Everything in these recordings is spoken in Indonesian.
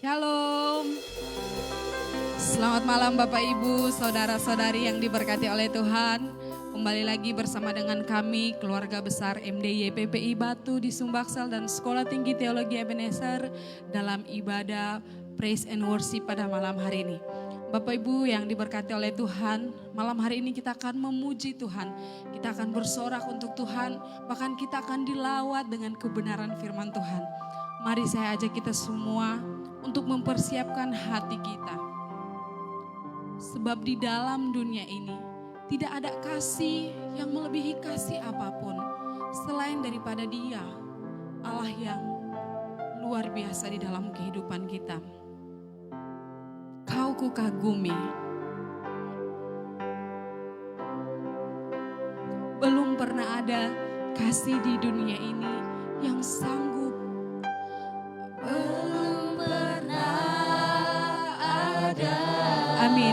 Shalom. Selamat malam Bapak Ibu, saudara-saudari yang diberkati oleh Tuhan. Kembali lagi bersama dengan kami, keluarga besar MDY PPI Batu di Sumbaksel dan Sekolah Tinggi Teologi Ebenezer dalam ibadah Praise and Worship pada malam hari ini. Bapak Ibu yang diberkati oleh Tuhan, malam hari ini kita akan memuji Tuhan. Kita akan bersorak untuk Tuhan, bahkan kita akan dilawat dengan kebenaran firman Tuhan. Mari saya ajak kita semua untuk mempersiapkan hati kita. Sebab di dalam dunia ini tidak ada kasih yang melebihi kasih apapun selain daripada Dia, Allah yang luar biasa di dalam kehidupan kita. Kau kukagumi, belum pernah ada kasih di dunia ini yang sanggup. Belum pernah ada. Amin.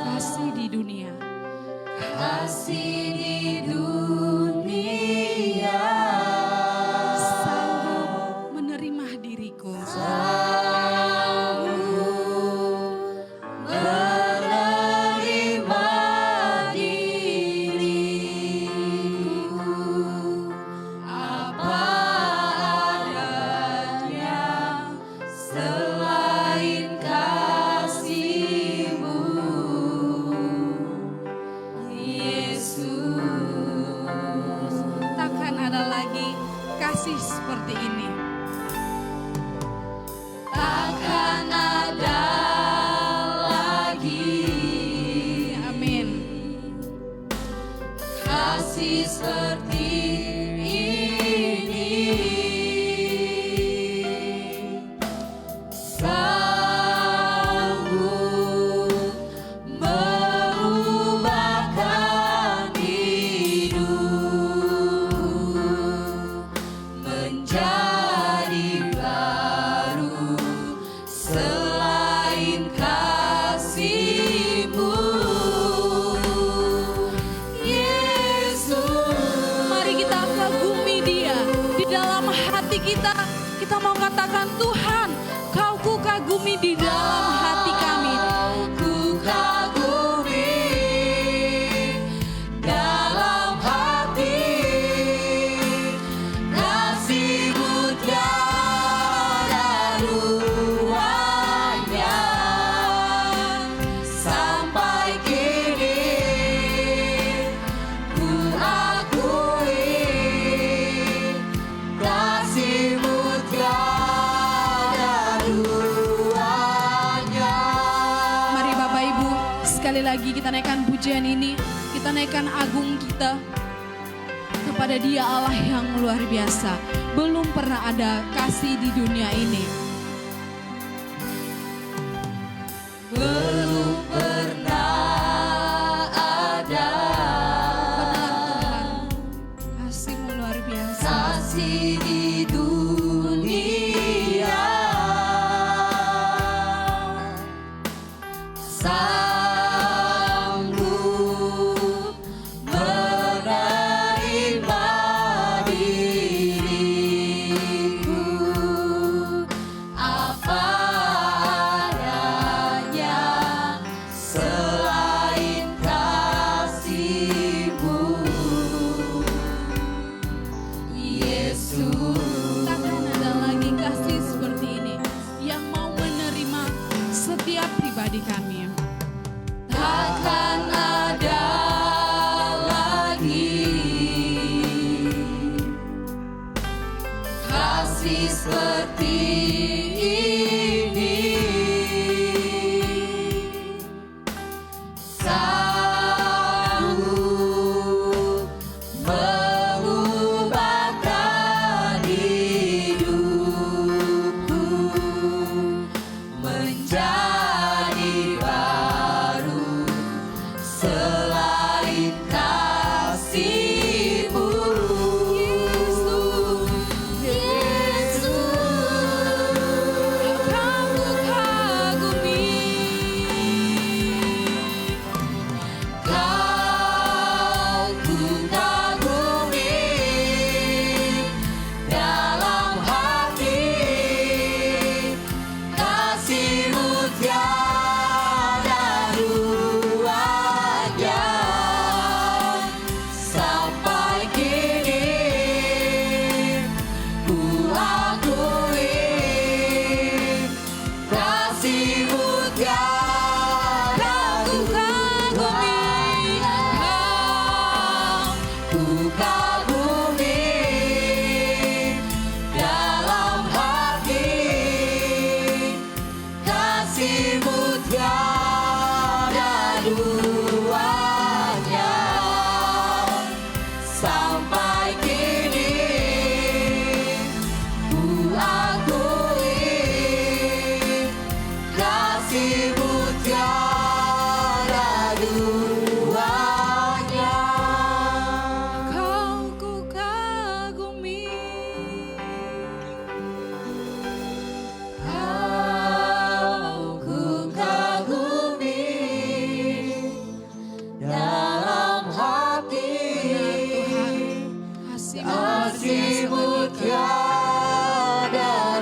Kasih di dunia. Kasih di dunia sanggup menerima diriku. Sanggup menerima diriku. Apa adanya selain kasih-Mu, Yesus. Takkan ada lagi kasih seperti ini. Takkan ada lagi. Amin. Kasih seperti ini. Sanggup merubahkan hidup menjadi baru selain kasih-Mu, Yesus. Mari kita kagumi Dia di dalam hati kita. Kita mau katakan, Tuhan, Kau kukagumi di dalam hati kami. Kukagumi dalam hati, kasih-Mu tiada duanya. Sampai kini ku akui kasih-Mu tiada duanya. Mari Bapak Ibu, sekali lagi kita naikkan pujian ini, kita naikkan agung kita kepada Dia, Allah yang luar biasa. Belum pernah ada kasih di dunia ini. Belum pernah ada. Benar Tuhan, kasih-Mu luar biasa. Kasih di dunia sanggup menerima diriku. Apa adanya selain kasih-Mu, Yesus. Takkan ada lagi kasih seperti ini yang mau menerima setiap pribadi kami. Takkan ada lagi kasih seperti ini. Sanggup mengubahkan hidupku menjadi baru selain kasih-Mu, Yesus. Yesus.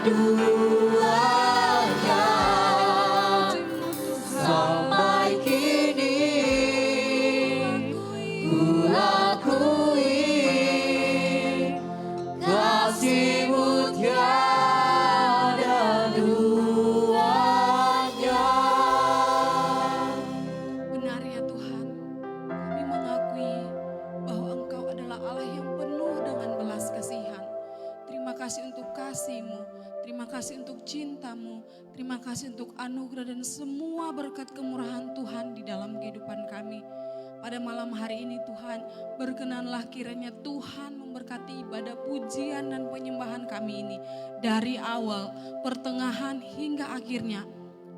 duanya sampai kini ku akui kasih-Mu tiada duanya. Benar ya Tuhan, kami mengakui bahwa Engkau adalah Allah yang penuh dengan belas kasihan. Terima kasih untuk kasih-Mu, terima kasih untuk cinta-Mu, terima kasih untuk anugerah dan semua berkat kemurahan Tuhan di dalam kehidupan kami. Pada malam hari ini Tuhan, berkenanlah kiranya Tuhan memberkati ibadah pujian dan penyembahan kami ini. Dari awal, pertengahan hingga akhirnya,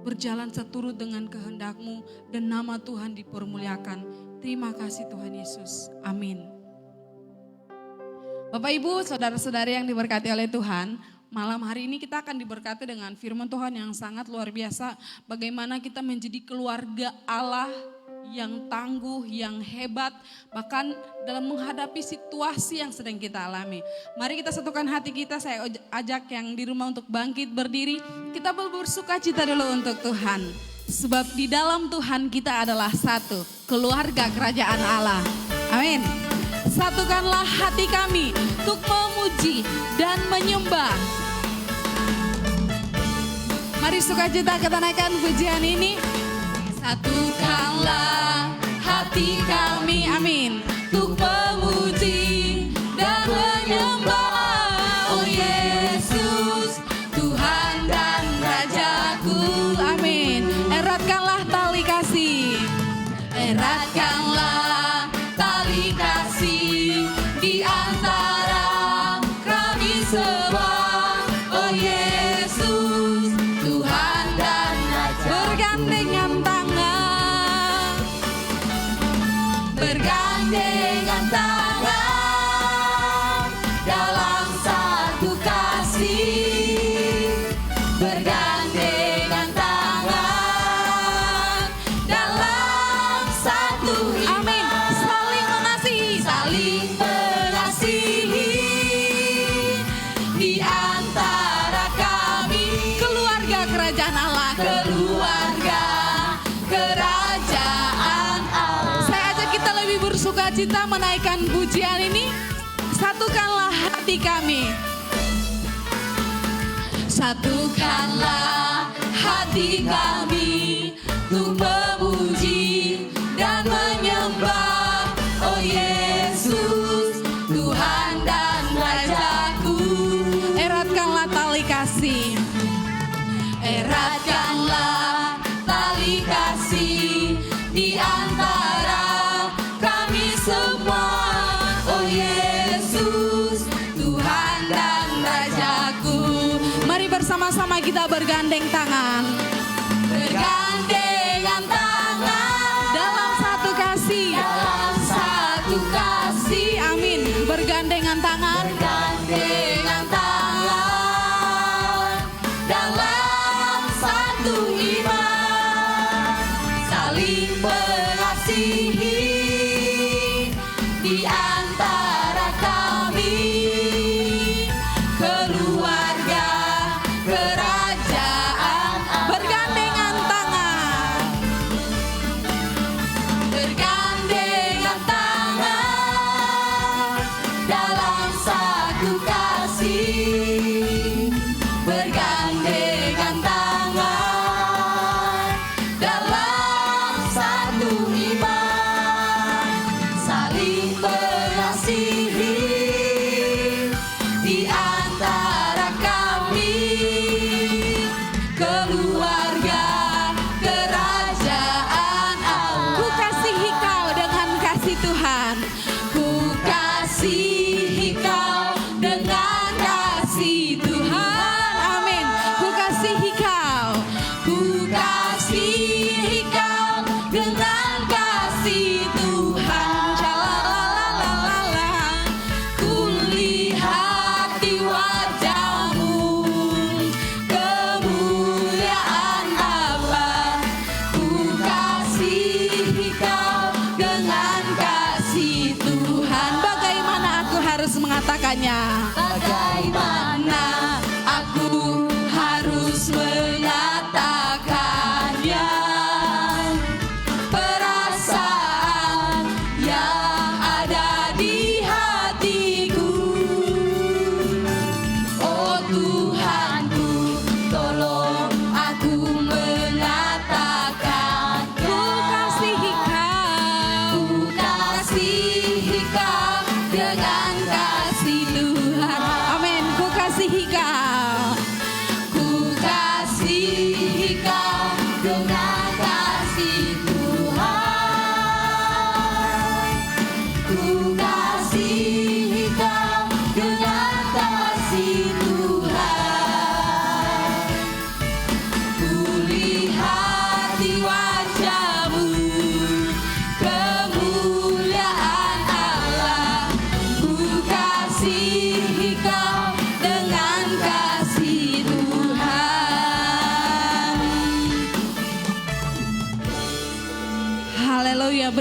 berjalan seturut dengan kehendak-Mu dan nama Tuhan dipermuliakan. Terima kasih Tuhan Yesus. Amin. Bapak Ibu, saudara-saudari yang diberkati oleh Tuhan, malam hari ini kita akan diberkati dengan firman Tuhan yang sangat luar biasa. Bagaimana kita menjadi keluarga Allah yang tangguh, yang hebat, bahkan dalam menghadapi situasi yang sedang kita alami. Mari kita satukan hati kita, saya ajak yang di rumah untuk bangkit berdiri. Kita bersuka cita dulu untuk Tuhan. Sebab di dalam Tuhan kita adalah satu, keluarga kerajaan Allah. Amin. Satukanlah hati kami untuk memuji dan menyembah. Mari sukacita kita naikkan pujian ini. Satukanlah hati kami, amin, untuk memuji dan menyembah. Oh Yesus, Tuhan dan Rajaku, amin. Eratkanlah tali kasih, eratkanlah tali kasih di antara kami semua. Oh Yesus, Tuhan dan Raja. Bergandengan tangan, bergandengan tangan dalam satu kasih. Bergandengan tangan dalam satu iman. Amin. Saling mengasihi, saling mengasihi di antara kami. Keluarga kerajaan Allah, keluarga kerajaan Allah. Saya ajak kita lebih bersuka cita menaikkan pujian ini. Satukanlah hati kami. Satukanlah hati kami untuk memuji dan menyembah. Oh Yesus, Tuhan dan Rajaku. Eratkanlah tali kasih, eratkanlah tali kasih di antara kami semua. Oh Yesus, Tuhan dan Rajaku. Mari bersama-sama kita bergandeng tangan. Bergandengan tangan dalam satu kasih. Dalam satu kasih, amin. Bergandengan tangan. Bergandengan tangan dalam satu iman. Saling mengasihi di antara kami. Keluarga kerajaan.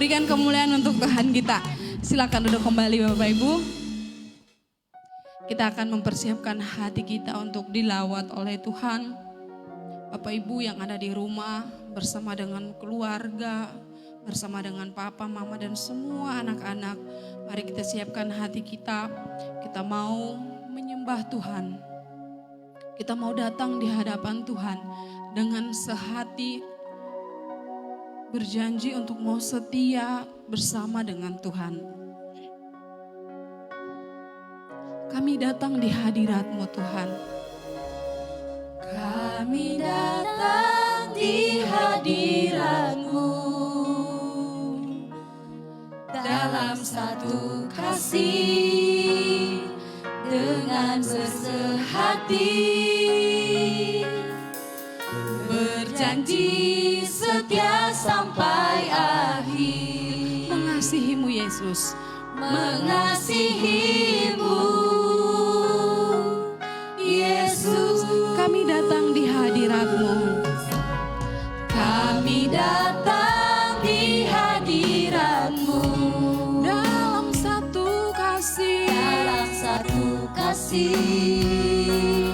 berikan kemuliaan untuk Tuhan kita. Silakan duduk kembali Bapak Ibu. Kita akan mempersiapkan hati kita untuk dilawat oleh Tuhan. Bapak Ibu yang ada di rumah bersama dengan keluarga, bersama dengan papa, mama dan semua anak-anak. Mari kita siapkan hati kita. Kita mau menyembah Tuhan. Kita mau datang di hadapan Tuhan dengan sehati berjanji untuk mau setia bersama dengan Tuhan. Kami datang di hadirat-Mu Tuhan. Kami datang di hadirat-Mu dalam satu kasih dengan sesehati, berjanji setia sampai akhir. Mengasihi-Mu Yesus. Mengasihi-Mu Yesus. Kami datang di hadirat-Mu. Kami datang di hadirat-Mu Dalam satu kasih. dalam satu kasih,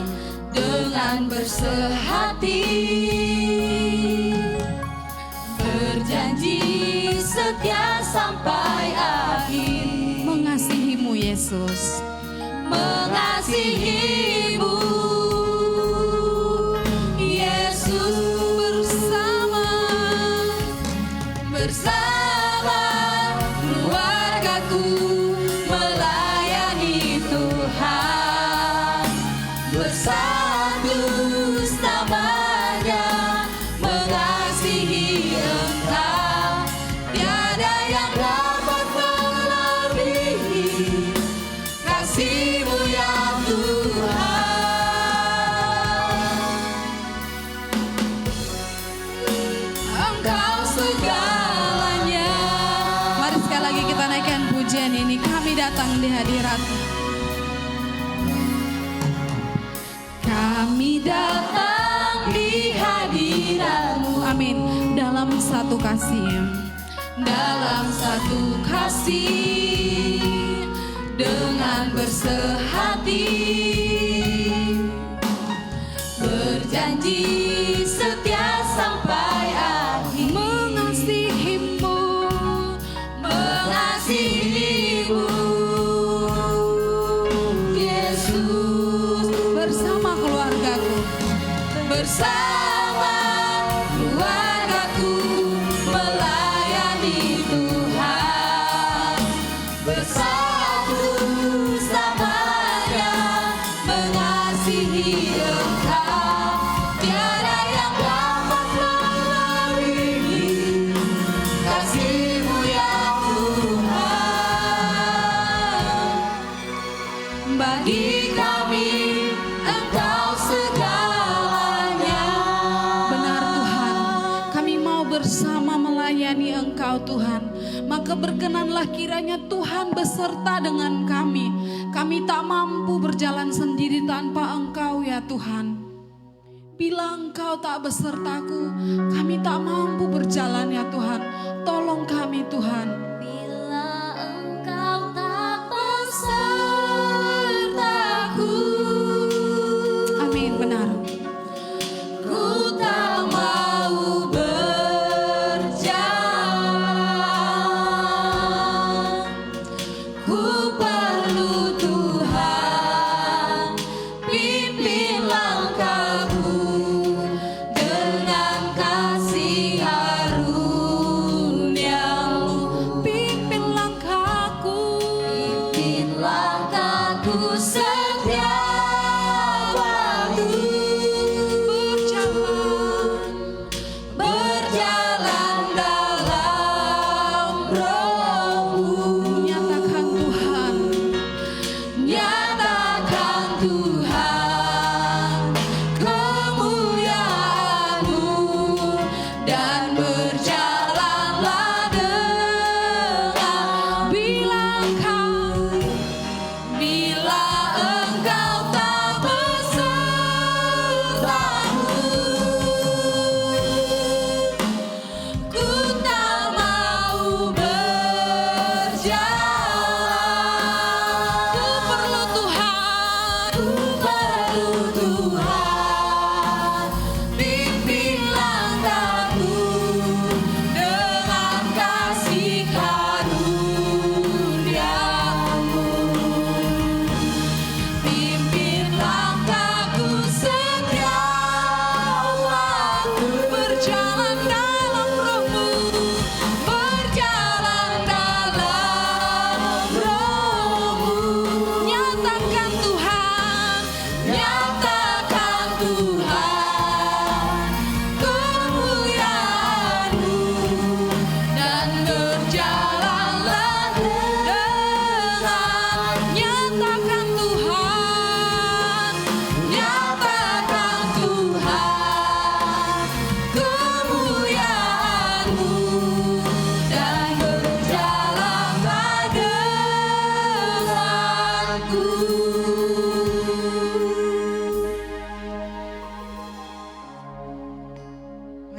dengan bersehati, berjanji setia sampai akhir. Mengasihi-Mu Yesus. Mengasihi-Mu Yesus. Bersama keluargaku melayani Tuhan, bersatu selamanya mengasihi Engkau. Tiada yang dapat melebihi kasih-Mu ya Tuhan. Engkau segalanya. Mari sekali lagi kita naikkan pujian ini. Kami datang di hadirat-Mu. Kami datang di hadirat-Mu. Amin. Dalam satu kasih. Dalam satu kasih, dengan bersehati, berjanji setia sampai akhir. Mengasihi-Mu. Mengasihi-Mu Yesus. Bersama keluargaku. Bersama keluargaku melayani Tuhan, bersatu selamanya mengasihi Engkau. Tiada yang dapat melebihi kasih-Mu ya Tuhan. Bagi kami Engkau segalanya. Benar Tuhan, kami mau bersama melayani Engkau Tuhan. Maka berkenanlah kiranya Tuhan beserta dengan kami. Kami tak mampu berjalan sendiri tanpa Engkau ya Tuhan. Bila Engkau tak besertaku, kami tak mampu berjalan ya Tuhan. Tolong kami Tuhan. Bila Engkau tak besertaku, Amin, benar. ku tak mau berjalan. Ku perlu Tuhan, pimpin langkahku dengan kasih karunia-Mu.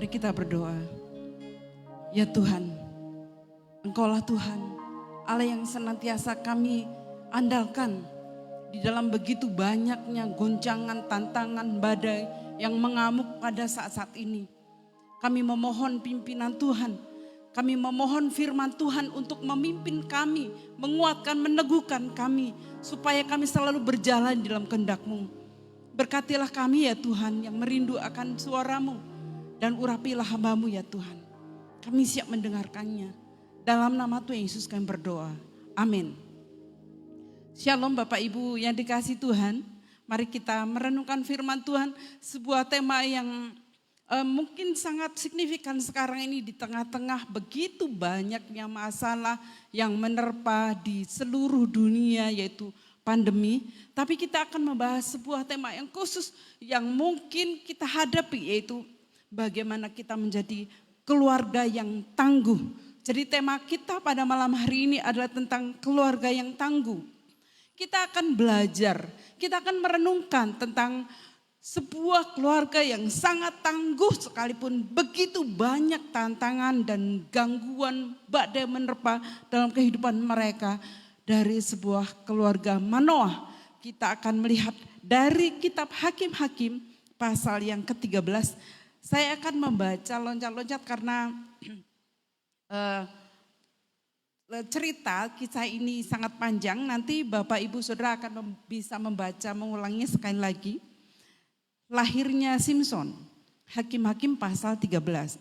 Mari kita berdoa. Ya Tuhan, Engkaulah Tuhan, Allah yang senantiasa kami andalkan di dalam begitu banyaknya goncangan, tantangan, badai yang mengamuk pada saat-saat ini. Kami memohon pimpinan Tuhan, kami memohon firman Tuhan untuk memimpin kami, menguatkan, meneguhkan kami, supaya kami selalu berjalan di dalam kehendak-Mu. Berkatilah kami ya Tuhan yang merindu akan suara-Mu, dan urapilah hamba-Mu ya Tuhan. Kami siap mendengarkannya. Dalam nama Tuhan Yesus kami berdoa. Amin. Shalom Bapak Ibu yang dikasihi Tuhan. Mari kita merenungkan firman Tuhan. Sebuah tema yang mungkin sangat signifikan sekarang ini di tengah-tengah begitu banyaknya masalah yang menerpa di seluruh dunia, yaitu pandemi. Tapi kita akan membahas sebuah tema yang khusus yang mungkin kita hadapi, yaitu bagaimana kita menjadi keluarga yang tangguh. Jadi tema kita pada malam hari ini adalah tentang keluarga yang tangguh. Kita akan belajar, kita akan merenungkan tentang sebuah keluarga yang sangat tangguh sekalipun begitu banyak tantangan dan gangguan badai menerpa dalam kehidupan mereka. Dari sebuah keluarga Manoah, kita akan melihat dari kitab Hakim-Hakim pasal yang ke-13. Saya akan membaca loncat-loncat karena cerita kisah ini sangat panjang. Nanti Bapak Ibu Saudara akan bisa membaca, mengulanginya sekali lagi. Lahirnya Simson, Hakim-Hakim pasal 13,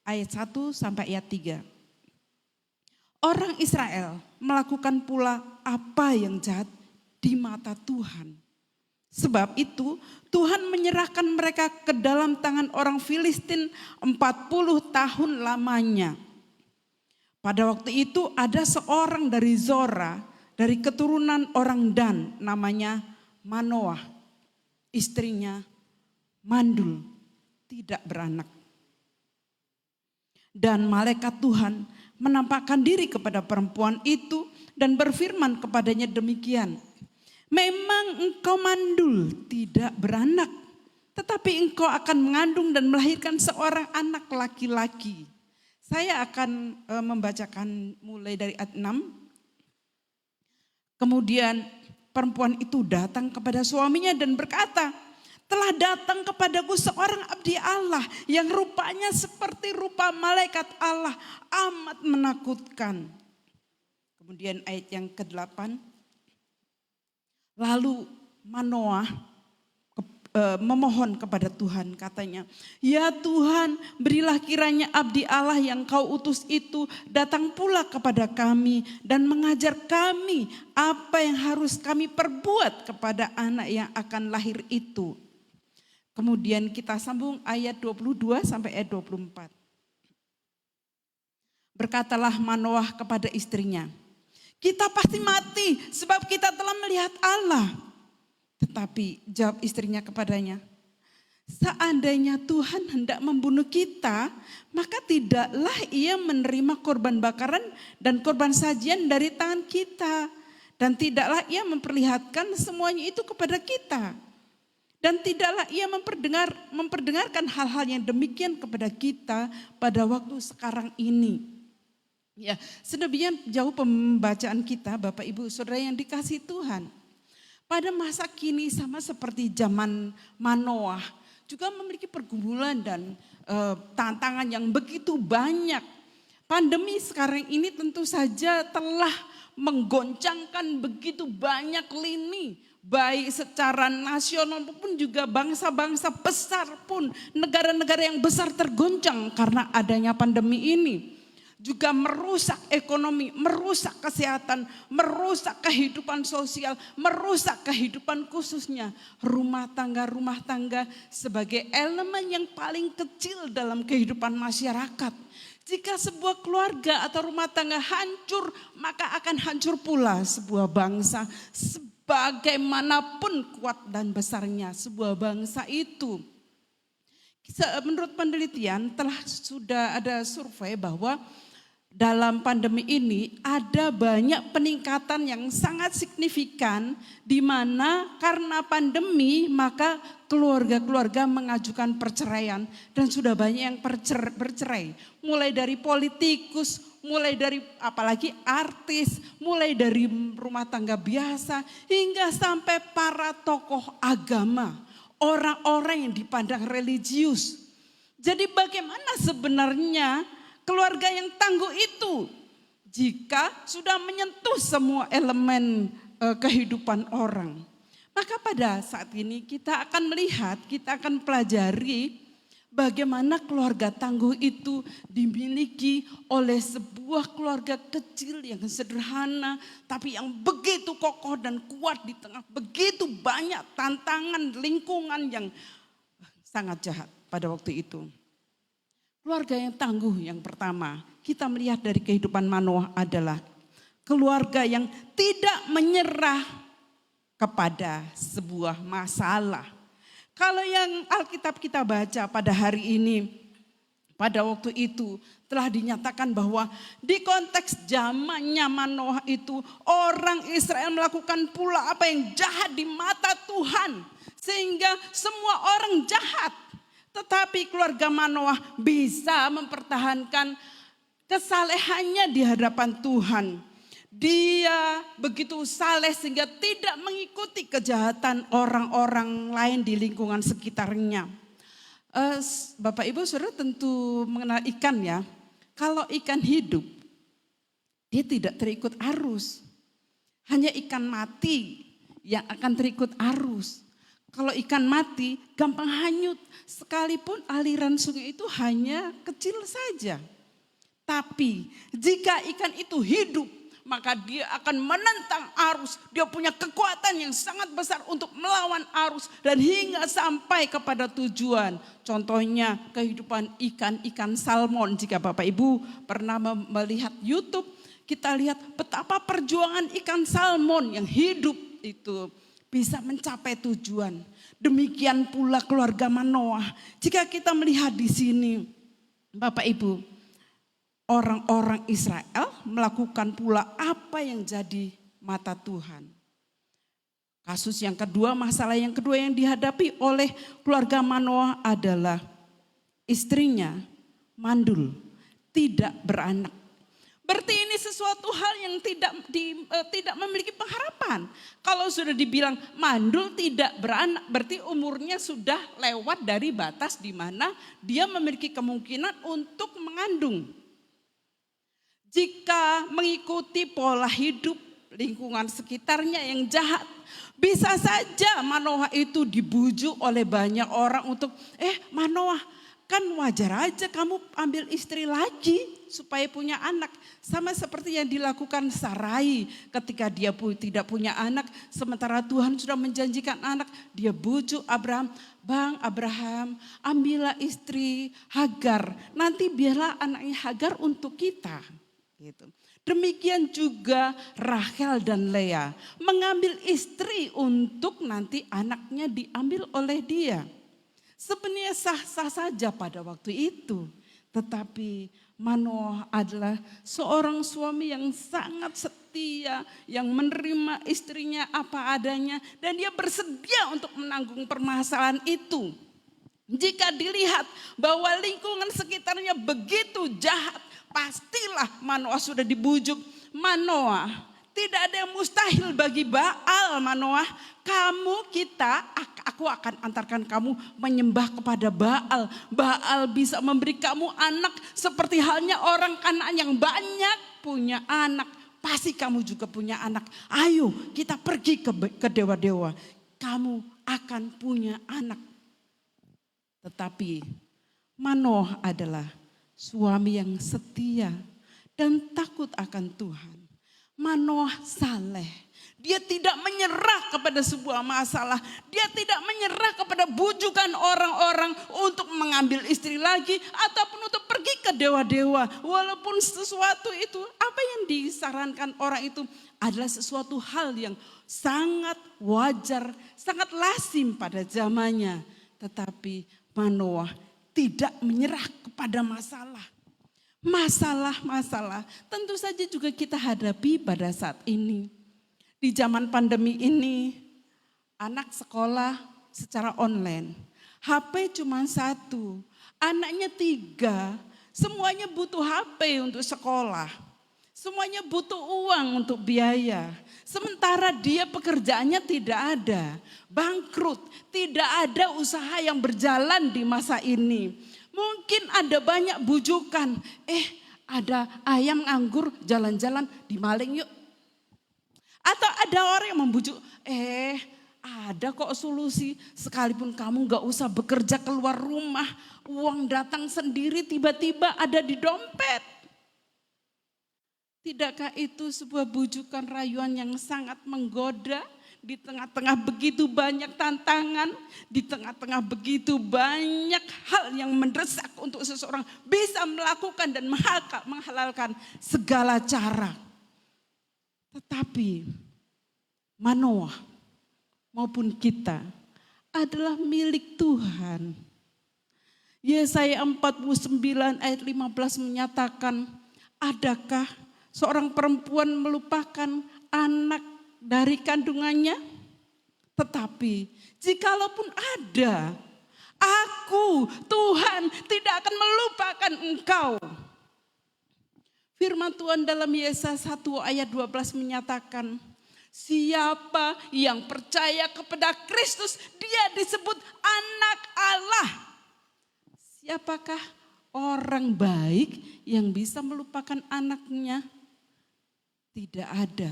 ayat 1 sampai ayat 3. Orang Israel melakukan pula apa yang jahat di mata Tuhan. Sebab itu Tuhan menyerahkan mereka ke dalam tangan orang Filistin 40 tahun lamanya. Pada waktu itu ada seorang dari Zora, dari keturunan orang Dan, namanya Manoah. Istrinya mandul, tidak beranak. Dan malaikat Tuhan menampakkan diri kepada perempuan itu dan berfirman kepadanya demikian. Memang engkau mandul, tidak beranak, tetapi engkau akan mengandung dan melahirkan seorang anak laki-laki. Saya akan membacakan mulai dari ayat 6. Kemudian perempuan itu datang kepada suaminya dan berkata, telah datang kepadaku seorang abdi Allah yang rupanya seperti rupa malaikat Allah, amat menakutkan. Kemudian ayat yang ke-8. Lalu Manoah memohon kepada Tuhan, katanya, ya Tuhan, berilah kiranya abdi Allah yang kau utus itu datang pula kepada kami dan mengajar kami apa yang harus kami perbuat kepada anak yang akan lahir itu. Kemudian kita sambung ayat 22 sampai ayat 24. Berkatalah Manoah kepada istrinya, kita pasti mati sebab kita telah melihat Allah. Tetapi jawab istrinya kepadanya, seandainya Tuhan hendak membunuh kita, maka tidaklah ia menerima korban bakaran dan korban sajian dari tangan kita. Dan tidaklah ia memperlihatkan semuanya itu kepada kita. Dan tidaklah ia memperdengarkan hal-hal yang demikian kepada kita pada waktu sekarang ini. Ya, sedemikian jauh pembacaan kita Bapak Ibu Saudara yang dikasihi Tuhan. Pada masa kini sama seperti zaman Manoah juga memiliki pergumulan dan tantangan yang begitu banyak. Pandemi sekarang ini tentu saja telah menggoncangkan begitu banyak lini, baik secara nasional maupun juga bangsa-bangsa besar pun, negara-negara yang besar tergoncang karena adanya pandemi ini. Juga merusak ekonomi, merusak kesehatan, merusak kehidupan sosial, merusak kehidupan khususnya rumah tangga sebagai elemen yang paling kecil dalam kehidupan masyarakat. Jika sebuah keluarga atau rumah tangga hancur, maka akan hancur pula sebuah bangsa. Bagaimanapun kuat dan besarnya sebuah bangsa itu. Menurut penelitian sudah ada survei bahwa dalam pandemi ini ada banyak peningkatan yang sangat signifikan, di mana karena pandemi maka keluarga-keluarga mengajukan perceraian dan sudah banyak yang bercerai. Mulai dari politikus, mulai dari apalagi artis, mulai dari rumah tangga biasa hingga sampai para tokoh agama, orang-orang yang dipandang religius. Jadi bagaimana sebenarnya keluarga yang tangguh itu jika sudah menyentuh semua elemen kehidupan orang? Maka pada saat ini kita akan melihat, kita akan pelajari bagaimana keluarga tangguh itu dimiliki oleh sebuah keluarga kecil yang sederhana tapi yang begitu kokoh dan kuat di tengah begitu banyak tantangan lingkungan yang sangat jahat pada waktu itu. Keluarga yang tangguh yang pertama kita melihat dari kehidupan Manoah adalah keluarga yang tidak menyerah kepada sebuah masalah. Kalau yang Alkitab kita baca pada hari ini, pada waktu itu telah dinyatakan bahwa di konteks zamannya Manoah itu orang Israel melakukan pula apa yang jahat di mata Tuhan. Sehingga semua orang jahat. Tetapi keluarga Manoah bisa mempertahankan kesalehannya di hadapan Tuhan. Dia begitu saleh sehingga tidak mengikuti kejahatan orang-orang lain di lingkungan sekitarnya. Bapak Ibu Saudara tentu mengenal ikan ya. Kalau ikan hidup, dia tidak terikut arus. Hanya ikan mati yang akan terikut arus. Kalau ikan mati gampang hanyut, sekalipun aliran sungai itu hanya kecil saja. Tapi jika ikan itu hidup, maka dia akan menentang arus. Dia punya kekuatan yang sangat besar untuk melawan arus dan hingga sampai kepada tujuan. Contohnya kehidupan ikan salmon. Jika Bapak Ibu pernah melihat YouTube, kita lihat betapa perjuangan ikan salmon yang hidup itu bisa mencapai tujuan. Demikian pula keluarga Manoah. Jika kita melihat di sini, Bapak Ibu, orang-orang Israel melakukan pula apa yang jadi mata Tuhan. Kasus yang kedua, masalah yang kedua yang dihadapi oleh keluarga Manoah adalah istrinya mandul, tidak beranak. Berarti ini sesuatu hal yang tidak memiliki pengharapan. Kalau sudah dibilang mandul tidak beranak, berarti umurnya sudah lewat dari batas di mana dia memiliki kemungkinan untuk mengandung. Jika mengikuti pola hidup lingkungan sekitarnya yang jahat, bisa saja Manoah itu dibujuk oleh banyak orang untuk, Manoah, kan wajar aja kamu ambil istri lagi supaya punya anak. Sama seperti yang dilakukan Sarai ketika dia tidak punya anak. Sementara Tuhan sudah menjanjikan anak. Dia bujuk Abraham, Bang Abraham ambillah istri Hagar. Nanti biarlah anaknya Hagar untuk kita. Gitu. Demikian juga Rachel dan Lea mengambil istri untuk nanti anaknya diambil oleh dia. Sebenarnya sah-sah saja pada waktu itu. Tetapi Manoah adalah seorang suami yang sangat setia. Yang menerima istrinya apa adanya. Dan dia bersedia untuk menanggung permasalahan itu. Jika dilihat bahwa lingkungan sekitarnya begitu jahat. Pastilah Manoah sudah dibujuk. Manoah, tidak ada yang mustahil bagi Baal. Manoah, aku akan antarkan kamu menyembah kepada Baal. Baal bisa memberi kamu anak seperti halnya orang Kanaan yang banyak punya anak. Pasti kamu juga punya anak. Ayo kita pergi ke dewa-dewa. Kamu akan punya anak. Tetapi Manoah adalah suami yang setia dan takut akan Tuhan. Manoah saleh. Dia tidak menyerah kepada sebuah masalah. Dia tidak menyerah kepada bujukan orang-orang untuk mengambil istri lagi. Ataupun untuk pergi ke dewa-dewa. Walaupun sesuatu itu, apa yang disarankan orang itu adalah sesuatu hal yang sangat wajar, sangat lazim pada zamannya. Tetapi Manoah tidak menyerah kepada masalah. Masalah-masalah tentu saja juga kita hadapi pada saat ini. Di zaman pandemi ini, anak sekolah secara online. HP cuma satu, anaknya 3, semuanya butuh HP untuk sekolah. Semuanya butuh uang untuk biaya. Sementara dia pekerjaannya tidak ada, bangkrut, tidak ada usaha yang berjalan di masa ini. Mungkin ada banyak bujukan, ada ayam anggur jalan-jalan di maling yuk. Atau ada orang yang membujuk, ada kok solusi, sekalipun kamu gak usah bekerja keluar rumah, uang datang sendiri tiba-tiba ada di dompet. Tidakkah itu sebuah bujukan rayuan yang sangat menggoda di tengah-tengah begitu banyak tantangan, di tengah-tengah begitu banyak hal yang mendesak untuk seseorang bisa melakukan dan menghalalkan segala cara. Tetapi Manoah maupun kita adalah milik Tuhan. Yesaya 49 ayat 15 menyatakan, adakah seorang perempuan melupakan anak dari kandungannya? Tetapi jikalaupun ada, aku Tuhan tidak akan melupakan engkau. Firman Tuhan dalam Yesaya 1 ayat 12 menyatakan, siapa yang percaya kepada Kristus, dia disebut anak Allah. Siapakah orang baik yang bisa melupakan anaknya? Tidak ada.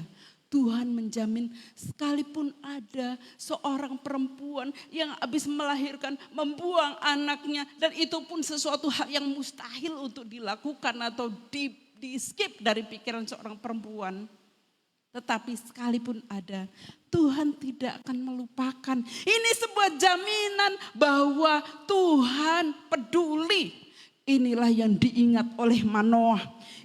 Tuhan menjamin sekalipun ada seorang perempuan yang habis melahirkan, membuang anaknya, dan itu pun sesuatu hal yang mustahil untuk dilakukan atau di skip dari pikiran seorang perempuan. Tetapi sekalipun ada, Tuhan tidak akan melupakan. Ini sebuah jaminan bahwa Tuhan peduli. Inilah yang diingat oleh Manoah.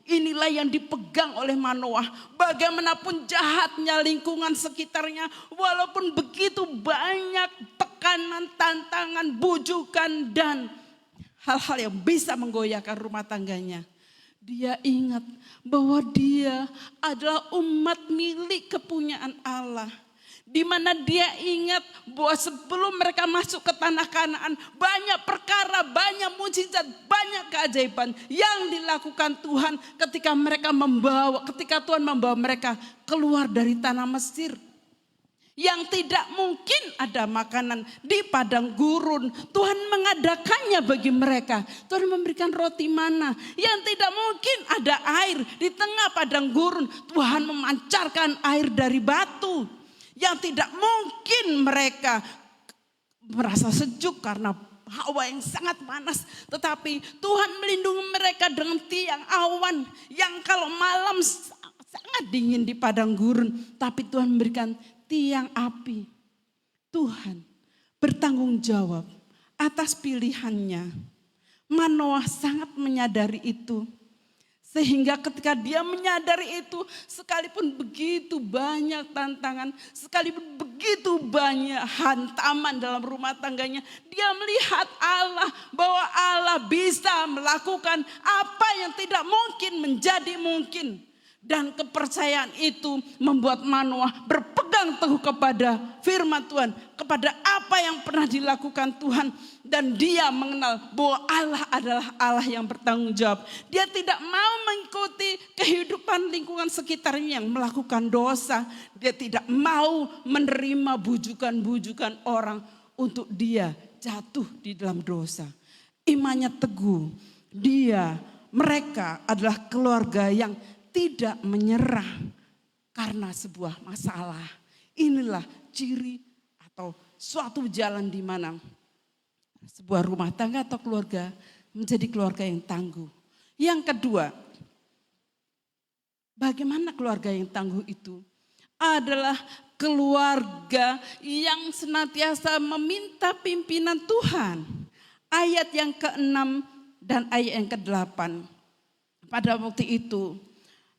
Inilah yang dipegang oleh Manoah. Bagaimanapun jahatnya lingkungan sekitarnya, walaupun begitu banyak tekanan, tantangan, bujukan, dan hal-hal yang bisa menggoyahkan rumah tangganya. Dia ingat bahwa dia adalah umat milik kepunyaan Allah. Di mana dia ingat bahwa sebelum mereka masuk ke tanah Kanaan, banyak perkara, banyak mujizat, banyak keajaiban yang dilakukan Tuhan ketika Tuhan membawa mereka keluar dari tanah Mesir. Yang tidak mungkin ada makanan di padang gurun, Tuhan mengadakannya bagi mereka. Tuhan memberikan roti mana. Yang tidak mungkin ada air di tengah padang gurun, Tuhan memancarkan air dari batu. Yang tidak mungkin mereka merasa sejuk karena hawa yang sangat panas. Tetapi Tuhan melindungi mereka dengan tiang awan yang kalau malam sangat dingin di padang gurun. Tapi Tuhan memberikan tiang api. Tuhan bertanggung jawab atas pilihannya. Manoah sangat menyadari itu. Sehingga ketika dia menyadari itu, sekalipun begitu banyak tantangan, sekalipun begitu banyak hantaman dalam rumah tangganya, dia melihat Allah, bahwa Allah bisa melakukan apa yang tidak mungkin menjadi mungkin. Dan kepercayaan itu membuat Manoah berpegang teguh kepada firman Tuhan, kepada apa yang pernah dilakukan Tuhan. Dan dia mengenal bahwa Allah adalah Allah yang bertanggung jawab. Dia tidak mau mengikuti kehidupan lingkungan sekitarnya yang melakukan dosa. Dia tidak mau menerima bujukan-bujukan orang untuk dia jatuh di dalam dosa. Imannya teguh. Mereka adalah keluarga yang tidak menyerah karena sebuah masalah. Inilah ciri atau suatu jalan di mana sebuah rumah tangga atau keluarga menjadi keluarga yang tangguh. Yang kedua, bagaimana keluarga yang tangguh itu? Adalah keluarga yang senantiasa meminta pimpinan Tuhan. Ayat yang ke-6 dan ayat yang ke-8. Pada waktu itu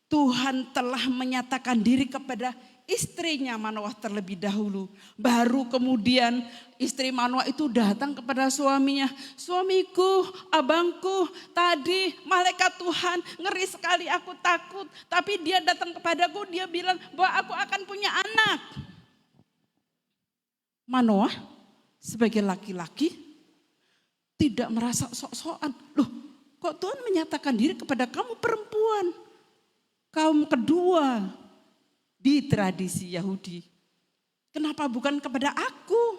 Tuhan telah menyatakan diri kepada istrinya Manoah terlebih dahulu. Baru kemudian istri Manoah itu datang kepada suaminya. Suamiku, abangku, tadi malaikat Tuhan, ngeri sekali aku takut. Tapi dia datang kepadaku, dia bilang bahwa aku akan punya anak. Manoah sebagai laki-laki tidak merasa sok-sokan. Loh, kok Tuhan menyatakan diri kepada kamu perempuan? Kaum kedua di tradisi Yahudi. Kenapa bukan kepada aku?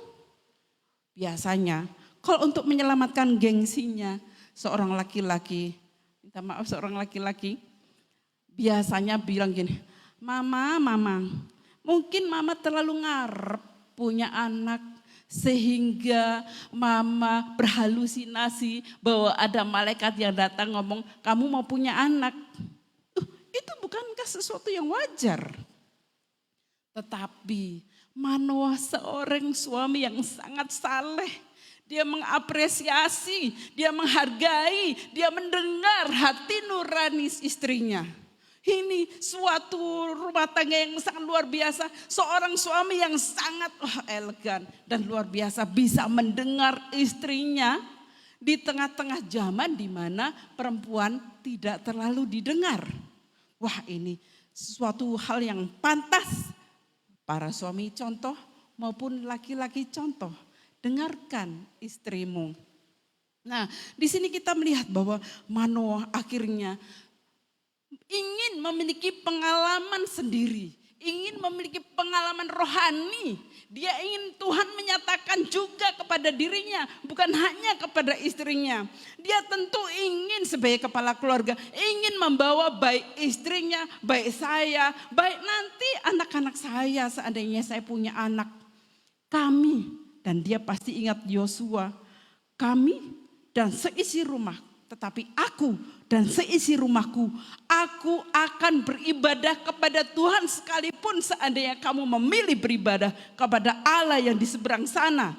Biasanya kalau untuk menyelamatkan gengsinya seorang laki-laki, minta maaf seorang laki-laki, biasanya bilang gini, Mama, mungkin Mama terlalu ngarep punya anak sehingga Mama berhalusinasi bahwa ada malaikat yang datang ngomong kamu mau punya anak. Itu bukankah sesuatu yang wajar? Tetapi Manoah seorang suami yang sangat saleh. Dia mengapresiasi, dia menghargai, dia mendengar hati nurani istrinya. Ini suatu rumah tangga yang sangat luar biasa. Seorang suami yang sangat elegan dan luar biasa bisa mendengar istrinya di tengah-tengah zaman di mana perempuan tidak terlalu didengar. Wah, ini suatu hal yang pantas. Para suami contoh maupun laki-laki contoh, dengarkan istrimu. Nah, di sini kita melihat bahwa Manoah akhirnya ingin memiliki pengalaman sendiri, ingin memiliki pengalaman rohani. Dia ingin Tuhan menyatakan juga kepada dirinya, bukan hanya kepada istrinya. Dia tentu ingin sebagai kepala keluarga, ingin membawa baik istrinya, baik saya, baik nanti anak-anak saya seandainya saya punya anak. Kami, dan dia pasti ingat Yosua, kami dan seisi rumah, tetapi aku dan seisi rumahku, aku akan beribadah kepada Tuhan sekalipun seandainya kamu memilih beribadah kepada Allah yang di seberang sana.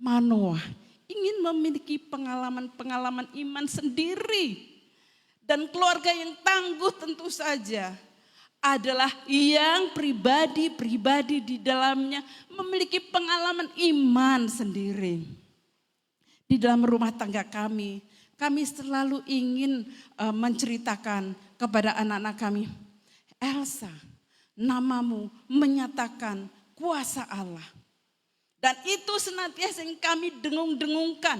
Manoah ingin memiliki pengalaman-pengalaman iman sendiri. Dan keluarga yang tangguh tentu saja adalah yang pribadi-pribadi di dalamnya memiliki pengalaman iman sendiri. Di dalam rumah tangga kami selalu ingin menceritakan kepada anak-anak kami, Elsa, namamu menyatakan kuasa Allah. Dan itu senantiasa yang kami dengung-dengungkan.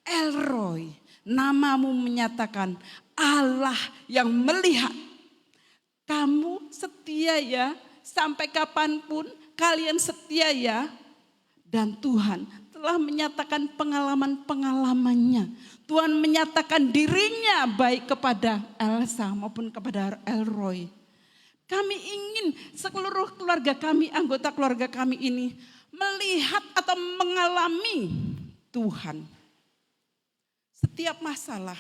El-Roy, namamu menyatakan Allah yang melihat. Kamu setia ya, sampai kapanpun kalian setia ya. Dan Tuhan telah menyatakan pengalaman-pengalamannya. Tuhan menyatakan dirinya baik kepada Elsa maupun kepada El-Roy. Kami ingin seluruh keluarga kami, anggota keluarga kami ini melihat atau mengalami Tuhan. Setiap masalah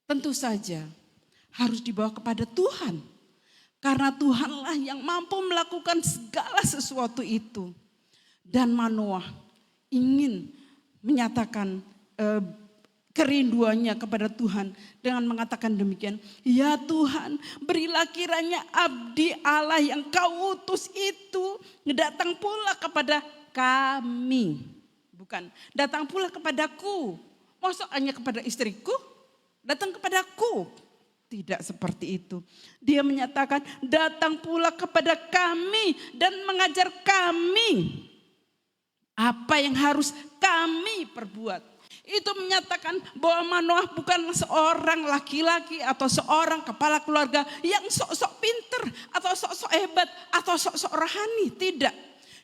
tentu saja harus dibawa kepada Tuhan. Karena Tuhanlah yang mampu melakukan segala sesuatu itu. Dan Manoah ingin menyatakan kerinduannya kepada Tuhan dengan mengatakan demikian, ya Tuhan, berilah kiranya abdi Allah yang kau utus itu datang pula kepada kami. Bukan, datang pula kepadaku. Maksud hanya kepada istriku? Datang kepadaku. Tidak seperti itu. Dia menyatakan datang pula kepada kami dan mengajar kami apa yang harus kami perbuat. Itu menyatakan bahwa Manoah bukan seorang laki-laki atau seorang kepala keluarga yang sok-sok pinter atau sok-sok hebat atau sok-sok rohani. Tidak.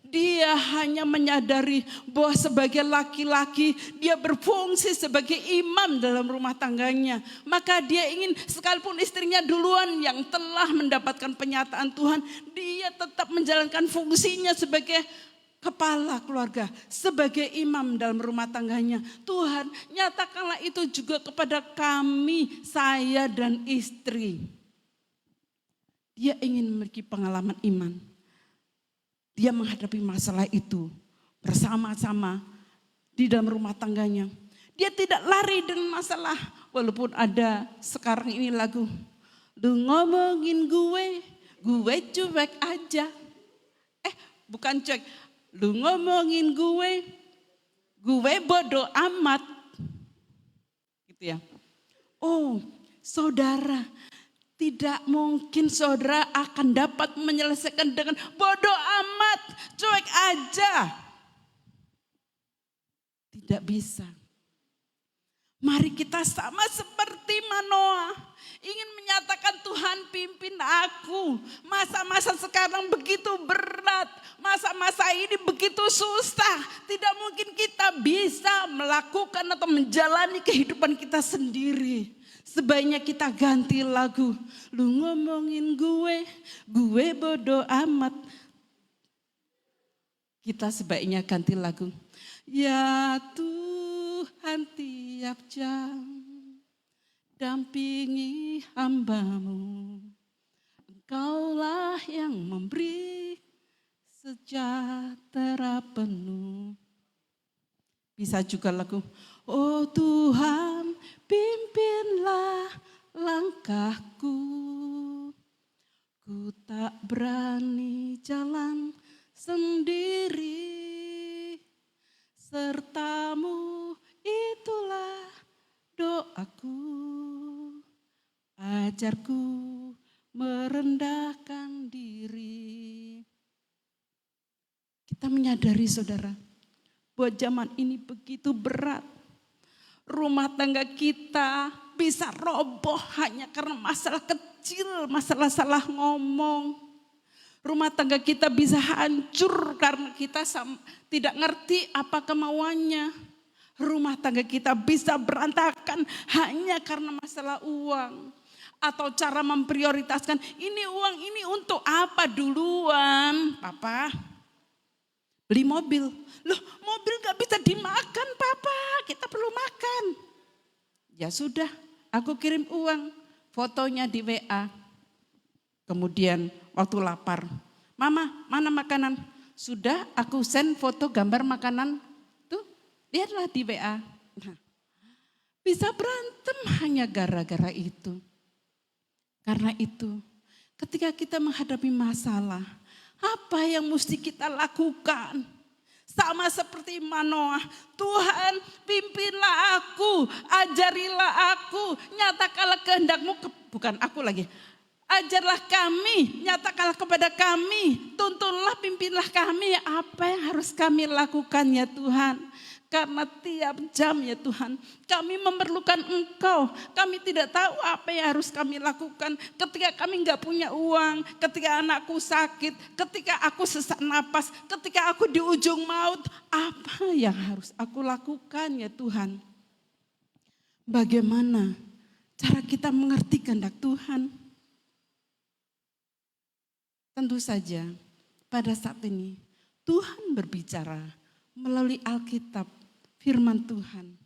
Dia hanya menyadari bahwa sebagai laki-laki dia berfungsi sebagai imam dalam rumah tangganya. Maka dia ingin sekalipun istrinya duluan yang telah mendapatkan penyataan Tuhan, dia tetap menjalankan fungsinya sebagai kepala keluarga, sebagai imam dalam rumah tangganya. Tuhan, nyatakanlah itu juga kepada kami, saya dan istri. Dia ingin memiliki pengalaman iman. Dia menghadapi masalah itu bersama-sama di dalam rumah tangganya. Dia tidak lari dengan masalah. Walaupun ada sekarang ini lagu, lu ngomongin gue gue cuek aja. Bukan cuek, lu ngomongin gue bodoh amat. Gitu ya. Oh, saudara, tidak mungkin saudara akan dapat menyelesaikan dengan bodoh amat, cuek aja. Tidak bisa. Mari kita sama seperti Manoah, ingin menyatakan Tuhan pimpin aku. Masa-masa sekarang begitu berat, masa-masa ini begitu susah. Tidak mungkin kita bisa melakukan atau menjalani kehidupan kita sendiri. Sebaiknya kita ganti lagu. Lu ngomongin gue bodoh amat. Kita sebaiknya ganti lagu. Ya Tuhan tiap jam dampingi hambamu. Engkaulah yang memberi sejahtera penuh. Bisa juga lagu. Oh Tuhan pimpinlah langkahku. Ku tak berani jalan sendiri. Sertamu itulah doaku, ajarku merendahkan diri. Kita menyadari saudara, bahwa zaman ini begitu berat. Rumah tangga kita bisa roboh hanya karena masalah kecil, masalah salah ngomong. Rumah tangga kita bisa hancur karena kita tidak ngerti apa kemauannya. Rumah tangga kita bisa berantakan hanya karena masalah uang. Atau cara memprioritaskan, ini uang ini untuk apa duluan, Papa? Beli mobil. Loh, mobil gak bisa dimakan, Papa. Kita perlu makan. Ya sudah, aku kirim uang. Fotonya di WA. Kemudian waktu lapar, Mama, mana makanan? Sudah, aku send foto gambar makanan. Tuh, lihatlah di WA. Nah, bisa berantem hanya gara-gara itu. Karena itu, ketika kita menghadapi masalah, apa yang mesti kita lakukan? Sama seperti Manoah, Tuhan pimpinlah aku, ajarilah aku, nyatakanlah kehendakmu, bukan aku lagi. Ajarlah kami, nyatakanlah kepada kami, tuntunlah, pimpinlah kami, apa yang harus kami lakukan ya Tuhan. Karena tiap jam ya Tuhan, kami memerlukan Engkau. Kami tidak tahu apa yang harus kami lakukan. Ketika kami gak punya uang, ketika anakku sakit, ketika aku sesak napas, ketika aku di ujung maut. Apa yang harus aku lakukan ya Tuhan? Bagaimana cara kita mengerti kehendak Tuhan? Tentu saja pada saat ini Tuhan berbicara melalui Alkitab, firman Tuhan.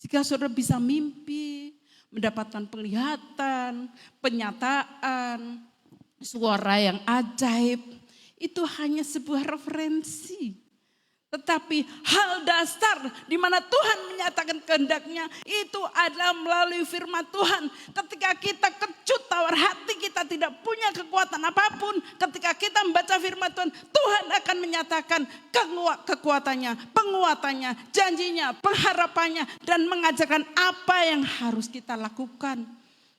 Jika saudara bisa mimpi, mendapatkan penglihatan, penyataan, suara yang ajaib, itu hanya sebuah referensi. Tetapi hal dasar di mana Tuhan menyatakan kehendaknya itu adalah melalui firman Tuhan. Ketika kita kecut tawar hati, kita tidak punya kekuatan apapun. Ketika kita membaca firman Tuhan, Tuhan akan menyatakan kekuatannya, penguatannya, janjinya, pengharapannya, dan mengajarkan apa yang harus kita lakukan.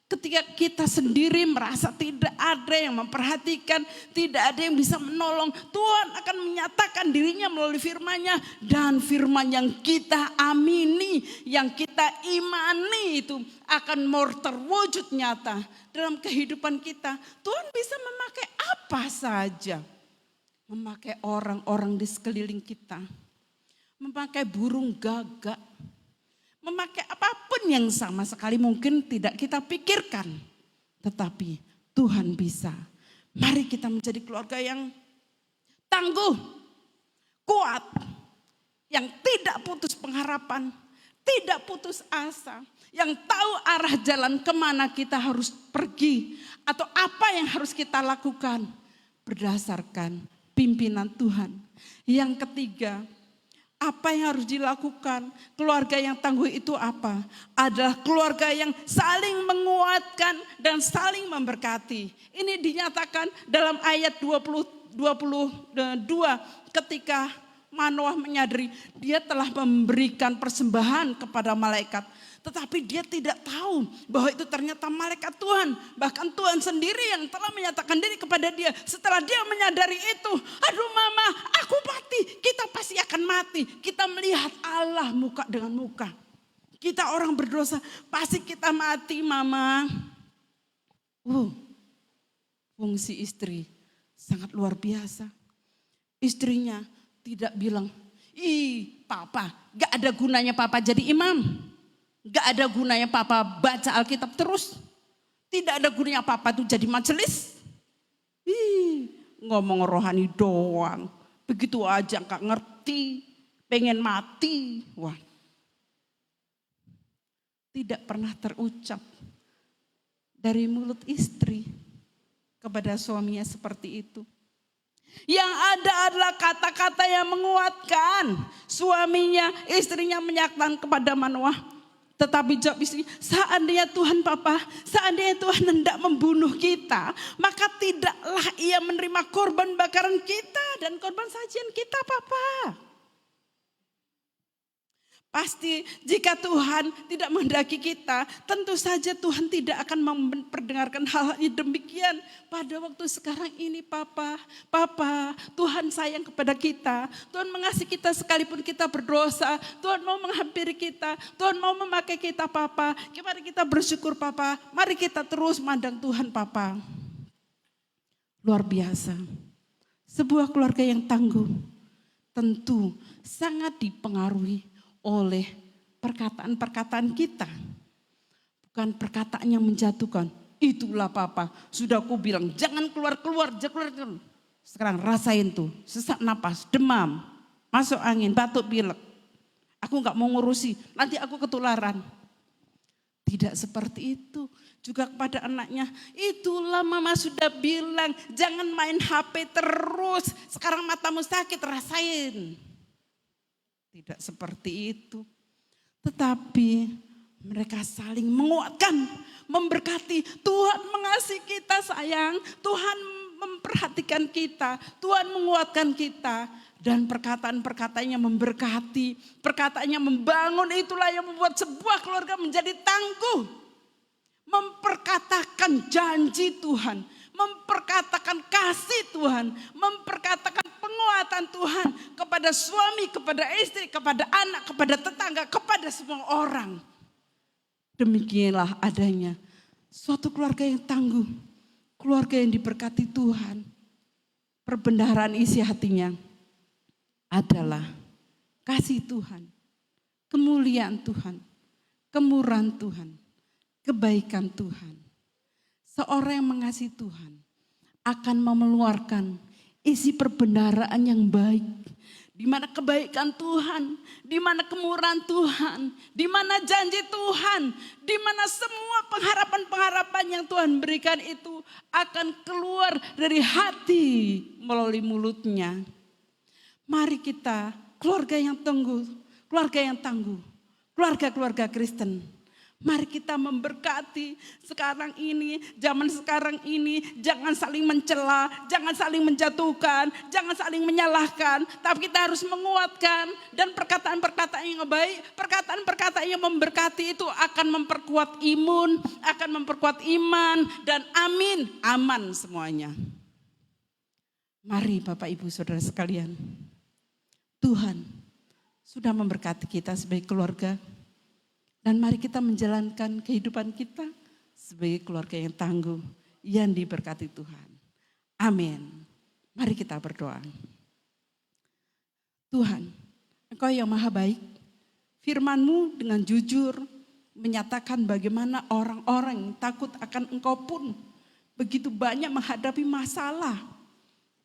Ketika kita sendiri merasa tidak ada yang memperhatikan, tidak ada yang bisa menolong, Tuhan akan menyatakan dirinya melalui firman-Nya, dan firman yang kita amini, yang kita imani itu akan mau terwujud nyata dalam kehidupan kita. Tuhan bisa memakai apa saja, memakai orang-orang di sekeliling kita, memakai burung gagak, memakai apapun yang sama sekali mungkin tidak kita pikirkan. Tetapi Tuhan bisa. Mari kita menjadi keluarga yang tangguh, kuat, yang tidak putus pengharapan, tidak putus asa, yang tahu arah jalan kemana kita harus pergi, atau apa yang harus kita lakukan berdasarkan pimpinan Tuhan. Yang ketiga, Apa yang harus dilakukan? Keluarga yang tangguh itu apa? Adalah keluarga yang saling menguatkan dan saling memberkati. Ini dinyatakan dalam ayat 22 ketika Manoah menyadari dia telah memberikan persembahan kepada malaikat. Tetapi dia tidak tahu bahwa itu ternyata malaikat Tuhan. Bahkan Tuhan sendiri yang telah menyatakan diri kepada dia. Setelah dia menyadari itu, aduh mama, aku mati. Kita pasti akan mati. Kita melihat Allah muka dengan muka. Kita orang berdosa, pasti kita mati mama. Fungsi istri sangat luar biasa. Istrinya tidak bilang, papa, gak ada gunanya papa jadi imam. Gak ada gunanya papa baca Alkitab terus. Tidak ada gunanya papa tuh jadi majelis. Ngomong rohani doang. Begitu aja gak ngerti. Pengen mati. Wah. Tidak pernah terucap dari mulut istri kepada suaminya seperti itu. Yang ada adalah kata-kata yang menguatkan. Suaminya, istrinya menyatakan kepada Manoah. Tetapi jawab istri, seandainya Tuhan Papa, seandainya Tuhan hendak membunuh kita, maka tidaklah ia menerima korban bakaran kita dan korban sajian kita Papa. Pasti jika Tuhan tidak menghendaki kita, tentu saja Tuhan tidak akan memperdengarkan hal yang demikian. Pada waktu sekarang ini Papa, Tuhan sayang kepada kita. Tuhan mengasihi kita sekalipun kita berdosa. Tuhan mau menghampiri kita, Tuhan mau memakai kita Papa. Mari kita bersyukur Papa, mari kita terus mandang Tuhan Papa. Luar biasa. Sebuah keluarga yang tangguh tentu sangat dipengaruhi oleh perkataan-perkataan kita. Bukan perkataan yang menjatuhkan. Itulah Papa, sudah aku bilang jangan keluar. Sekarang rasain tuh, sesak napas, demam, masuk angin, batuk pilek. Aku gak mau ngurusi, nanti aku ketularan. Tidak seperti itu. Juga kepada anaknya, itulah mama sudah bilang jangan main HP terus. Sekarang matamu sakit, rasain. Tidak seperti itu. Tetapi mereka saling menguatkan, memberkati. Tuhan mengasihi kita sayang. Tuhan memperhatikan kita. Tuhan menguatkan kita. Dan perkataan-perkataannya memberkati. Perkataannya membangun, itulah yang membuat sebuah keluarga menjadi tangguh. Memperkatakan janji Tuhan. Memperkatakan kasih Tuhan. Memperkatakan penguatan Tuhan kepada suami, kepada istri, kepada anak, kepada tetangga, kepada semua orang. Demikianlah adanya suatu keluarga yang tangguh, keluarga yang diberkati Tuhan. Perbendaharaan isi hatinya adalah kasih Tuhan, kemuliaan Tuhan, kemurahan Tuhan, kebaikan Tuhan. Seorang yang mengasihi Tuhan akan mengeluarkan isi perbendaharaan yang baik. Di mana kebaikan Tuhan, di mana kemurahan Tuhan, di mana janji Tuhan, di mana semua pengharapan-pengharapan yang Tuhan berikan itu akan keluar dari hati melalui mulutnya. Mari kita keluarga yang tangguh, keluarga Kristen. Mari kita memberkati sekarang ini, zaman sekarang ini. Jangan saling mencela, jangan saling menjatuhkan, jangan saling menyalahkan. Tapi kita harus menguatkan. Dan perkataan-perkataan yang baik, perkataan-perkataan yang memberkati itu akan memperkuat imun, akan memperkuat iman. Dan aman semuanya. Mari Bapak Ibu Saudara sekalian. Tuhan sudah memberkati kita sebagai keluarga. Dan mari kita menjalankan kehidupan kita sebagai keluarga yang tangguh, yang diberkati Tuhan. Amin. Mari kita berdoa. Tuhan, Engkau yang maha baik, firman-Mu dengan jujur menyatakan bagaimana orang-orang yang takut akan Engkau pun begitu banyak menghadapi masalah.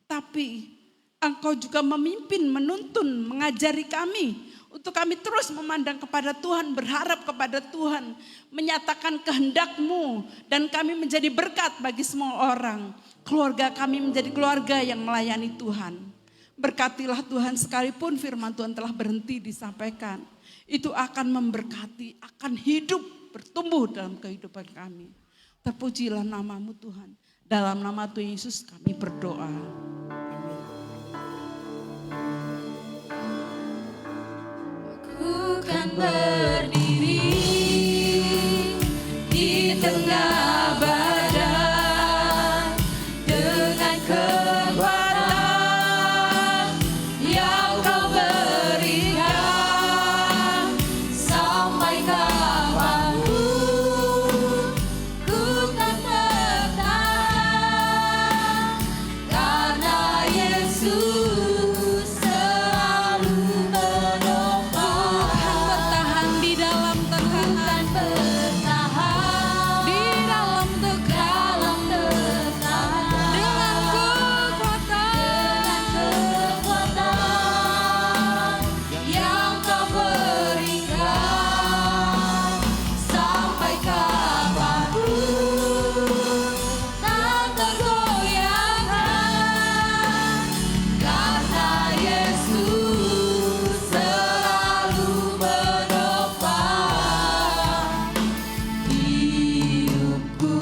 Tapi Engkau juga memimpin, menuntun, mengajari kami untuk kami terus memandang kepada Tuhan, berharap kepada Tuhan, menyatakan kehendak-Mu, dan kami menjadi berkat bagi semua orang. Keluarga kami menjadi keluarga yang melayani Tuhan. Berkatilah Tuhan, sekalipun firman Tuhan telah berhenti disampaikan, itu akan memberkati, akan hidup, bertumbuh dalam kehidupan kami. Terpujilah namamu Tuhan. Dalam nama Tuhan Yesus kami berdoa. Ku kan berdiri di tengah badai dengan kekuatan yang kau berikan. Sampai kapanpun ku kan bertahan, karena Yesus selalu menopang. Bertahan di dalam tekanan, Bertahan di dalam tekanan, dengan kekuatan yang kau berikan. Sampai kapanpun tak tergoyahkan, karena Yesus selalu menopang hidupku.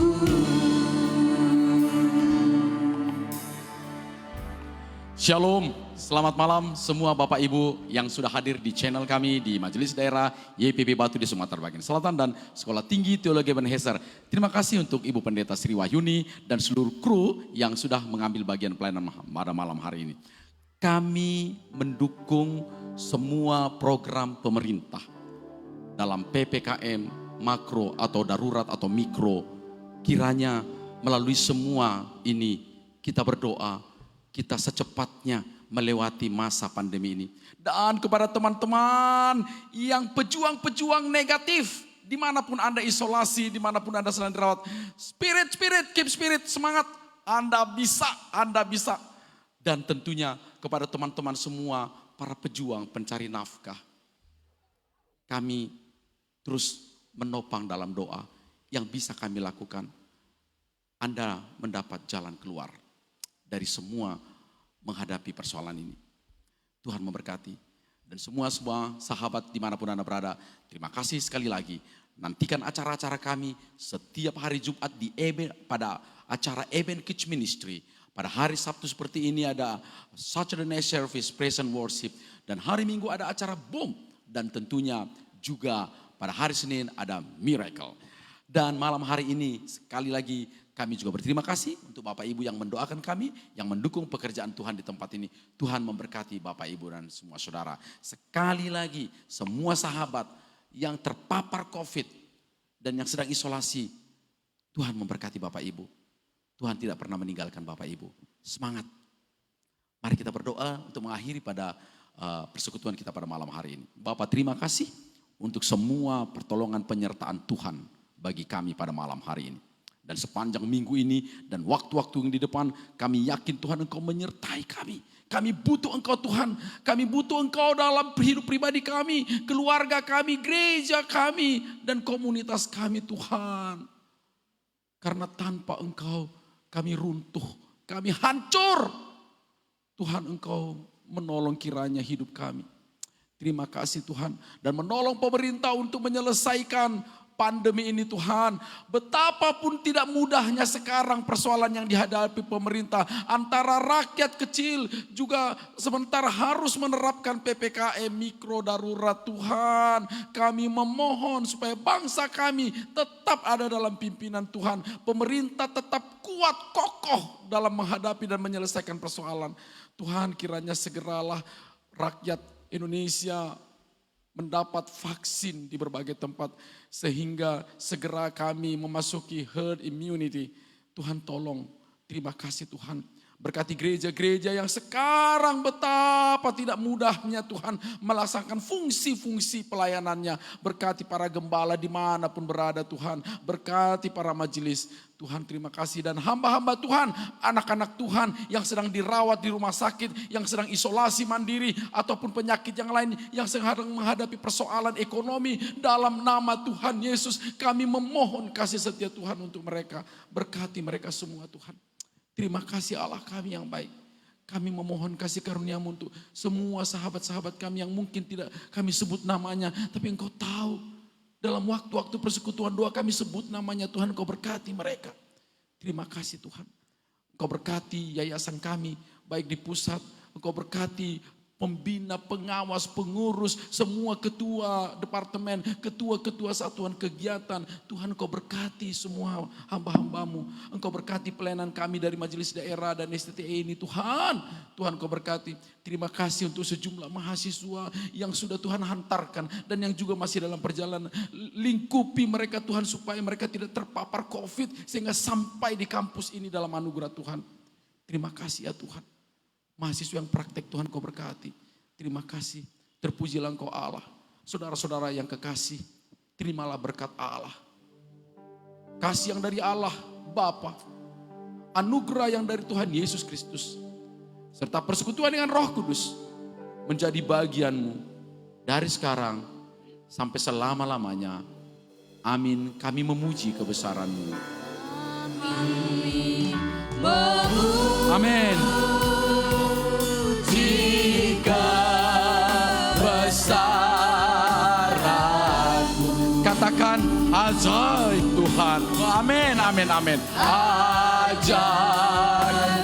Shalom, selamat malam semua Bapak Ibu yang sudah hadir di channel kami di Majelis Daerah YPP Batu di Sumatera Bagian Selatan dan Sekolah Tinggi Teologi Ebenezer. Terima kasih untuk Ibu Pendeta Sri Wahyuni dan seluruh kru yang sudah mengambil bagian pelayanan pada malam hari ini. Kami mendukung semua program pemerintah dalam PPKM, makro atau darurat atau mikro. Kiranya melalui semua ini kita berdoa, kita secepatnya melewati masa pandemi ini. Dan kepada teman-teman yang pejuang-pejuang negatif, dimanapun Anda isolasi, dimanapun Anda sedang dirawat, spirit, keep spirit, semangat, Anda bisa. Dan tentunya kepada teman-teman semua, para pejuang pencari nafkah, kami terus menopang dalam doa yang bisa kami lakukan. Anda mendapat jalan keluar dari semua menghadapi persoalan ini. Tuhan memberkati. Dan semua sahabat dimanapun Anda berada, terima kasih sekali lagi. Nantikan acara-acara kami setiap hari Jumat pada acara Eben Kids Ministry. Pada hari Sabtu seperti ini ada Saturday Night Service, Praise and Worship. Dan hari Minggu ada acara BOM. Dan tentunya juga pada hari Senin ada Miracle. Dan malam hari ini sekali lagi kami juga berterima kasih untuk Bapak Ibu yang mendoakan kami, yang mendukung pekerjaan Tuhan di tempat ini. Tuhan memberkati Bapak Ibu dan semua saudara. Sekali lagi semua sahabat yang terpapar COVID dan yang sedang isolasi, Tuhan memberkati Bapak Ibu. Tuhan tidak pernah meninggalkan Bapak Ibu. Semangat. Mari kita berdoa untuk mengakhiri pada persekutuan kita pada malam hari ini. Bapak terima kasih untuk semua pertolongan penyertaan Tuhan bagi kami pada malam hari ini. Dan sepanjang minggu ini dan waktu-waktu yang di depan, kami yakin Tuhan Engkau menyertai kami. Kami butuh Engkau Tuhan, kami butuh Engkau dalam hidup pribadi kami, keluarga kami, gereja kami, dan komunitas kami Tuhan. Karena tanpa Engkau kami runtuh, kami hancur. Tuhan Engkau menolong kiranya hidup kami. Terima kasih Tuhan, dan menolong pemerintah untuk menyelesaikan pandemi ini Tuhan. Betapapun tidak mudahnya sekarang persoalan yang dihadapi pemerintah. Antara rakyat kecil juga sementara harus menerapkan PPKM mikro darurat Tuhan. Kami memohon supaya bangsa kami tetap ada dalam pimpinan Tuhan. Pemerintah tetap kuat kokoh dalam menghadapi dan menyelesaikan persoalan. Tuhan kiranya segeralah rakyat Indonesia mendapat vaksin di berbagai tempat sehingga segera kami memasuki herd immunity. Tuhan tolong, terima kasih Tuhan. Berkati gereja-gereja yang sekarang betapa tidak mudahnya Tuhan melaksanakan fungsi-fungsi pelayanannya. Berkati para gembala dimanapun berada Tuhan. Berkati para majelis. Tuhan terima kasih, dan hamba-hamba Tuhan, anak-anak Tuhan yang sedang dirawat di rumah sakit, yang sedang isolasi mandiri ataupun penyakit yang lain yang sedang menghadapi persoalan ekonomi, dalam nama Tuhan Yesus kami memohon kasih setia Tuhan untuk mereka. Berkati mereka semua Tuhan. Terima kasih Allah kami yang baik. Kami memohon kasih karunia-Mu untuk semua sahabat-sahabat kami yang mungkin tidak kami sebut namanya. Tapi Engkau tahu, dalam waktu-waktu persekutuan doa kami sebut namanya, Tuhan Engkau berkati mereka. Terima kasih Tuhan. Engkau berkati yayasan kami, baik di pusat, Engkau berkati pembina, pengawas, pengurus, semua ketua departemen, ketua-ketua satuan kegiatan. Tuhan Engkau berkati semua hamba-hambamu. Engkau berkati pelayanan kami dari majelis daerah dan STTE ini Tuhan. Tuhan Engkau berkati. Terima kasih untuk sejumlah mahasiswa yang sudah Tuhan hantarkan dan yang juga masih dalam perjalanan. Lingkupi mereka Tuhan supaya mereka tidak terpapar COVID sehingga sampai di kampus ini dalam anugerah Tuhan. Terima kasih ya Tuhan. Mahasiswa yang praktek Tuhan Kau berkati. Terima kasih. Terpujilah Engkau Allah. Saudara-saudara yang kekasih, terimalah berkat Allah. Kasih yang dari Allah Bapa, anugerah yang dari Tuhan Yesus Kristus, serta persekutuan dengan Roh Kudus menjadi bagianmu dari sekarang sampai selama-lamanya. Amin. Kami memuji kebesaran-Mu. Amin. Katakan ajaib Tuhan. Amin, amin, amin. Ajaib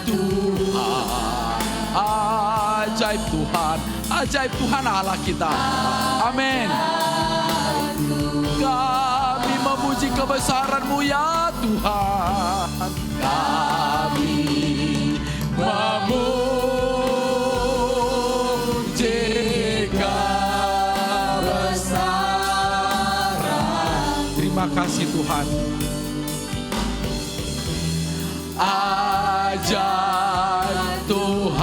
Tuhan. Ajaib Tuhan. Ajaib Tuhan Allah kita. Amin. Kami memuji kebesaran-Mu ya Tuhan. Kami memuji Terima kasih Tuhan. Ajaib Tuhan.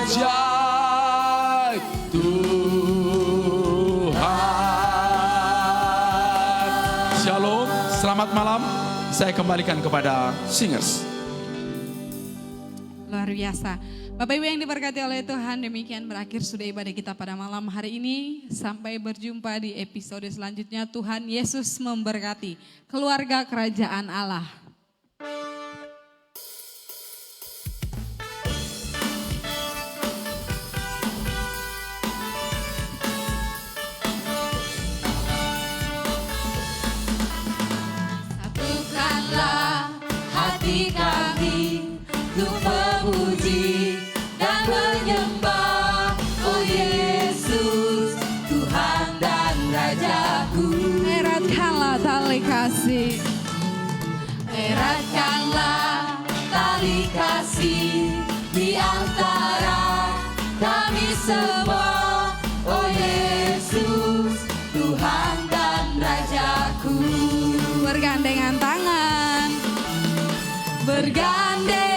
Ajaib Tuhan. Shalom, selamat malam. Saya kembalikan kepada singers. Luar biasa. Bapak Ibu yang diberkati oleh Tuhan, demikian berakhir sudah ibadah kita pada malam hari ini. Sampai berjumpa di episode selanjutnya. Tuhan Yesus memberkati keluarga kerajaan Allah. Satukanlah hati kami untuk memuji dan menyembah, oh Yesus, Tuhan dan Rajaku. Eratkanlah tali kasih. Eratkanlah tali kasih di antara kami semua, oh Yesus, Tuhan dan Rajaku. Bergandengan tangan. Bergandengan